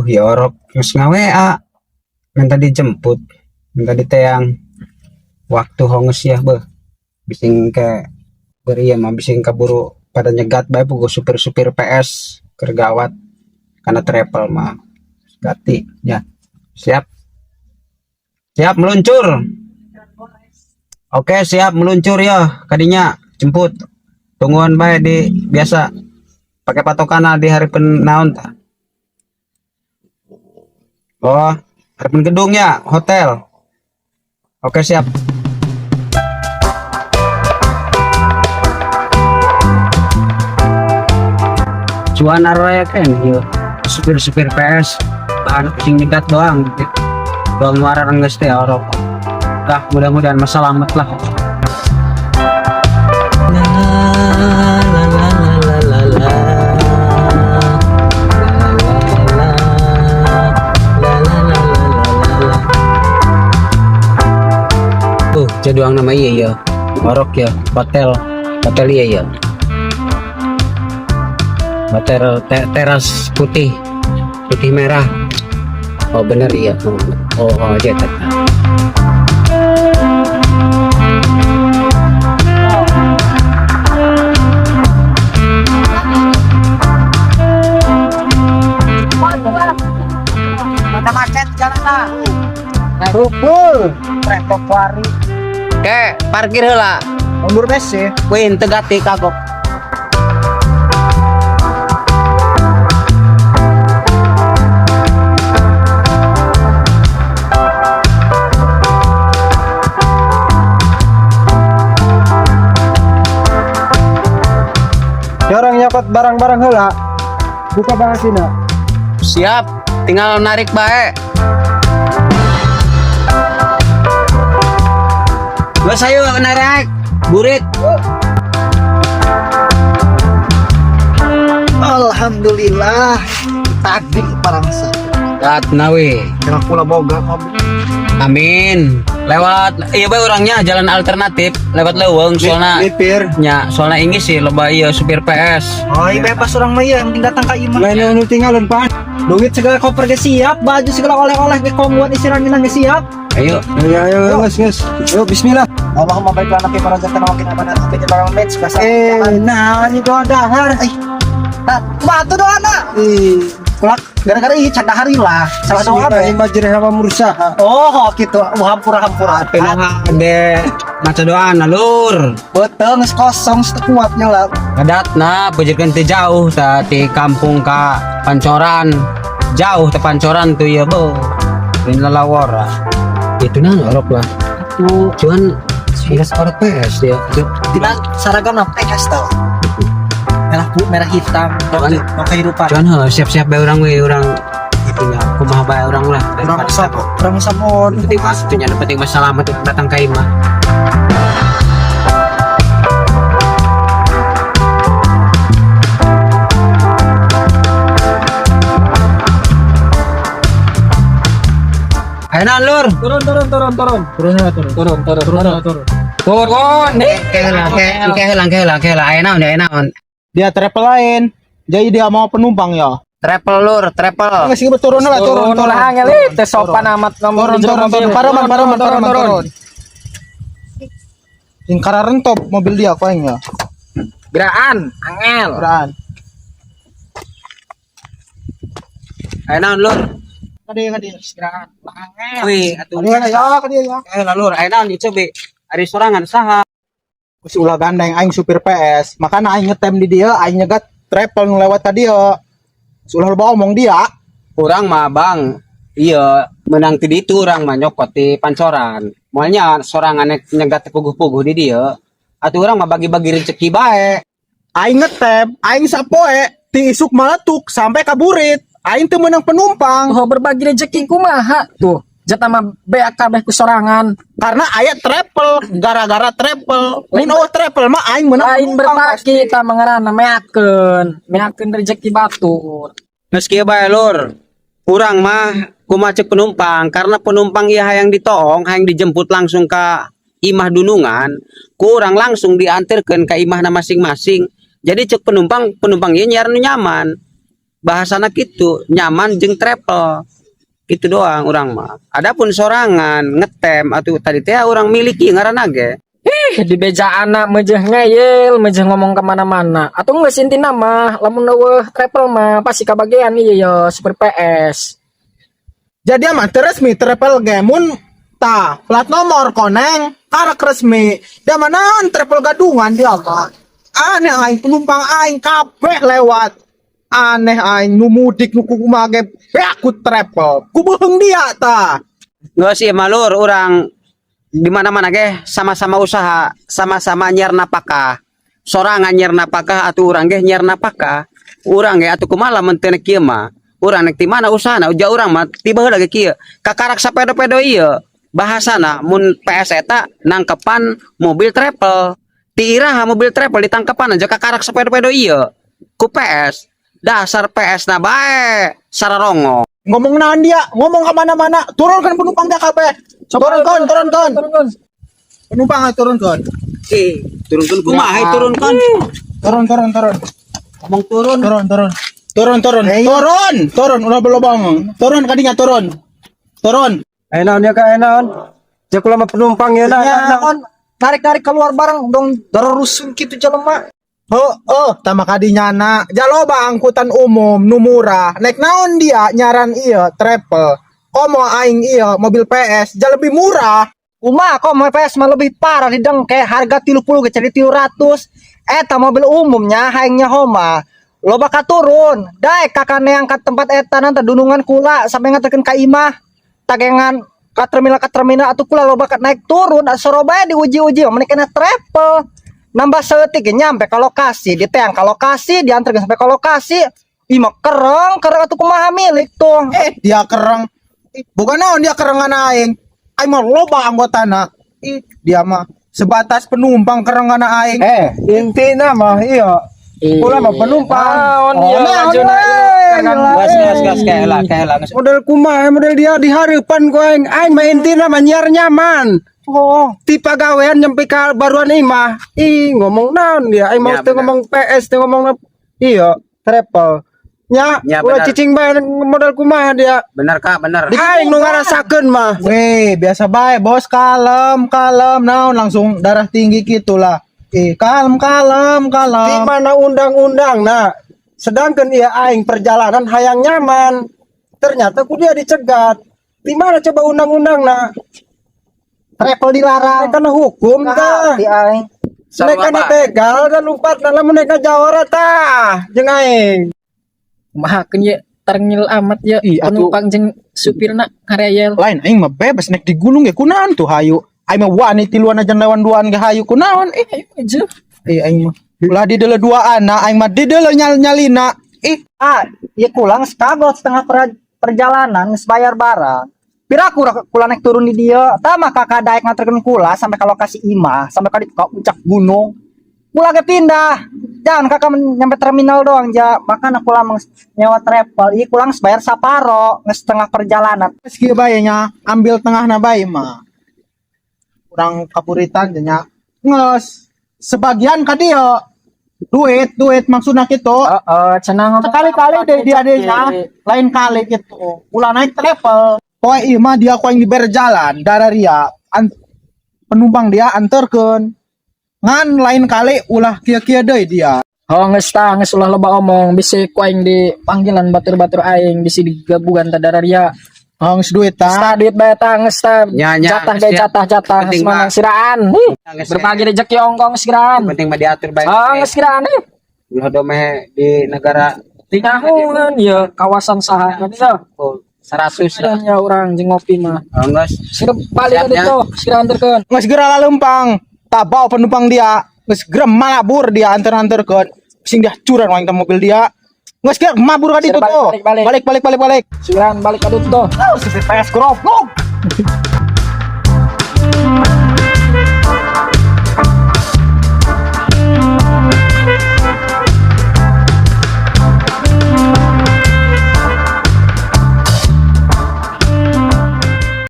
Ya orok geus ngawea, minta dijemput, minta diteang. Waktu honges ya, bising ke beri ya mah bising kaburu pada nyegat bae puguh supir-supir PS kergawat karena travel mah gati ya. Siap. Siap meluncur. Oke, siap meluncur ya. Kadinya jemput. Tungguan bae di biasa pakai patokana di hari penaon tah. Oh, hari gedung ya, hotel. Oke, siap. Cuan arwah kan yuk supir-supir PS bahan pusing nyegat doang doang warang nges teh orok lah mudah-mudahan masalah selamat lah. Jaduang nama iya ya orok ya hotel iya ya hotel teras putih merah. Oh bener iya. Oh aja tadi. Mata macet jalan lah. Rupul, repot wari. Ke parkir heula. Mundur bese. Win tegati kagok. Orang nyokot barang-barang heula buka bahasina. Siap, tinggal narik bae. Bos ayo narik burit. Alhamdulillah tadi parangsa Dat nawe. kena kula boga mobil. Amin. Lewat iya bae orangnya jalan alternatif lewat leuweung soalna Lipir. nya soalnya ini sih loba ieu supir PS. Oh iya bebas orang mah ya, yang penting datang ke imah. Lain yang tinggalin pan. Duit segala koper ge siap, baju segala oleh-oleh ge kongguan isiran minang ge siap. Ayo. Ayo, guys. Yuk, bismillah. Allahumma baik lana fi marazaqtana wa qina adzaban nar. Kita barang match bahasa. Nah, ini doa dahar. Batu doa na. Kulak gara-gara ieu can dahar lah. Salah doa bae. Majrih sama mursaha. Oh, gitu. Hampura-hampura. Penoha ade maca doana lur. Betul, geus kosong sekuatnya lah. Ngadatna peujeurkeun teu jauh tah ti kampung ka Pancoran. Jauh teh Pancoran tuh ya beuh. Ini lalawara. Itu nang orok lah. Tuh cuman beres orok PS dia. Tidak seragam apa PKS tau. Merah hitam, Cuman kehidupan. cuman siap-siap bae urang we urang itunya kumaha bae urang lah. Orang sabon. Penting mas itunya penting mas selamat datang ka imah. Ayo lur. Turun. Turun nih. Kehelang. Ayo naon. Dia travel lain. Jadi dia mau penumpang ya. Travel lur, travel. Nggak sih turun lah, turun. Angel teh sopan amat ngomong Turun. Paraman. Yang kararen top mobil dia koengnya. Geraan, angel. Beran. Ayo naon lur. Kadi. Geraan, angel. Wih, atuh. Kadi ya. Ayo lur, ayo naon dicoba. Ari sorangan saha? Terus ulah gandeng aing supir PS. Makanya aing ngetem di dia, aing nyegat travel nu lewat tadi ya. Ulah loba omong dia. Urang mah Bang. Iya, menang ti ditu urang mah nyokot di Pancoran. Moalnya sorangan nyegat puguh-puguh di dia. Atuh urang mah bagi-bagi rezeki bae. Aing ngetem, aing sapoe ti isuk maletuk sampai kaburit. Aing teu meunang penumpang. Oh berbagi rezeki kumaha tuh. Jatah mah beak kabeh ku sorangan. Karena aya travel, gara-gara travel. Lain travel mah aing meunang Lain berbagi ta mangarana meakeun rezeki batur. Meski bae lur. Urang mah kumaha ceuk penumpang karena penumpang ieu hayang ditoong, hayang dijemput langsung ka imah dunungan, kurang langsung diantarkeun ka imahna masing-masing. Jadi cek penumpang ieu nyaran nu nyaman. bahasana gitu nyaman jeung travel gitu doang orang mah. Adapun sorangan ngetem atau tadi teh orang miliki ngaranna ge. Di beja anak mejeh ngeyel, mejeh ngomong kemana-mana. Atau nggak sinti nama, lamun eueuh travel mah pasti kabagian iya ya super PS. Jadi amat resmi travel gemun ta plat nomor koneng karak resmi. Dia mana travel gadungan dia mah. Aneh aing penumpang aing kabeh lewat. Aneh aing nu mudik nu kumaha ge beakut travel. Ku beuheung dia ta. Nggak sih malur orang di mana-mana ge sama-sama usaha, sama-sama nyer napakah. Sorangan nyer napakah atau urang ge nyer napakah. Urang ge atuh kumaha lamun teu kieu mah. Urang nek ti mana usahana uja urang mah tiba heula ge kieu. Kakarak sapedo-pedo ieu. Bahasana mun PS eta nangkepan mobil travel. Ti iraha mobil travel ditangkepan aja kakarak sapedo-pedo ieu. Ku PS dasar PS na bae sararongo. Ngomong naon dia, ngomong ke mana-mana, turunkan penumpang dia kabeh. Turunkan. Turun. Penumpang turunkan. Turunkan kumaha turunkan. Turun. Ngomong turun. Turun, ulah belobong. Turun kadinya turun. Enaon ya kak enaon. Cek lama penumpang ya Naon tarik-tarik keluar bareng dong darusun gitu jelema. Tama kadinya na. Jaloba angkutan umum nu murah. Naik naon dia nyaran iya travel. Komo aing iya mobil PS ja lebih murah. Kok mobil PS mah lebih parah di dengke harga 30 ge jadi 300. Eta mobil umumnya haingnya homa. Lo bakal turun. Daek kakane angkat tempat eta nanti dunungan kula sampai nganterkeun ka imah. Tagengan ka terminal atuh kula lo bakal naik turun Surabaya diuji-uji mana kena travel. Nambah setik nyampe ke lokasi, diteang ke lokasi, diantar sampai ke lokasi. Ima kereng atuh kumaha milik tuh. Dia kereng. Bukan naon dia kerengan aing. Aing mah loba anggotana. Dia mah sebatas penumpang kerengan aing. intina mah iya. Kula mah penumpang. Gas kaela. Model kumaha model dia di hareupan ku aing mah intina mah nyar nyaman. Ti pagawean nyampe ka baruan imah. Ngomong naon dia aing mau teu ngomong PS teu ngomong iya travel. Nya ulah cicing bae model kumaha dia. Bener kak, bener. Aing nu ngarasakeun mah. Weh, biasa bae bos, kalem. Naon langsung darah tinggi gitulah. Kalem. Di mana undang-undang nah. Sedangkan ia aing perjalanan hayang nyaman. Ternyata ku dia dicegat. Di mana coba undang-undang nah? Travel dilarang. Karena hukum tah. Di aing. Nek kana begal dan umpat lamun nek jawara tah jeung aing. Kumahakeun ye terngil amat ya penumpang jeung supirna kareyel. Lain aing mah bebas naik di gunung ge kunaon tuh hayu. Aing mah wani tiluan aja lawan duaan ge hayu kunaon. Ayo aja. Aing mah ulah di deule duaan aing mah di deule nyalina. Ieu kulang sekabot setengah perjalanan geus bayar barang. Pira kula naik turun di dieu, tah mah kakak daek nganterkeun kula sampai ke lokasi imah, sampai ka puncak gunung. Kula ge pindah. Jangan kakak nyampe terminal doang ja, makana kula nyewa travel. Ieu kulang bayar saparo geus setengah perjalanan. Geus kieu bae nya, ambil tengahna bae mah. Kurang kapuritan nya. Ngeus sebagian ka dieu. Duit maksudna kitu. Cenah Sekali-kali deh dia lain kali gitu. Ulah naik travel. Poe ieu mah dia ku yang dibere jalan dararia penumpang dia anterkeun. Ngan lain kali ulah kieu-kieu deui dia. Geus ulah loba omong bisi ku aing di panggilan batur-batur aing bisi digabungan teh dararia. Geus duit tah. Duit bae tah geus tah. Jatah Penting semanang mah. siraan. Berbagi rezeki ongkong siraan. Penting mah diatur baik. Geus siraan Ulah domeh di negara Tinahun ya kawasan saha ya. 100 Ya orang jeung ngopi mah. Geus. Sirep balik Siapnya. itu, sira anterkeun. Geus segera lalempang. Tabau penumpang dia. Geus gerem malabur dia anter-anterkeun. Sing dia curan wae mobil dia. Geus geus mabur ka ditu tuh. Balik. Balik. Siran balik ka ditu. PS goblok.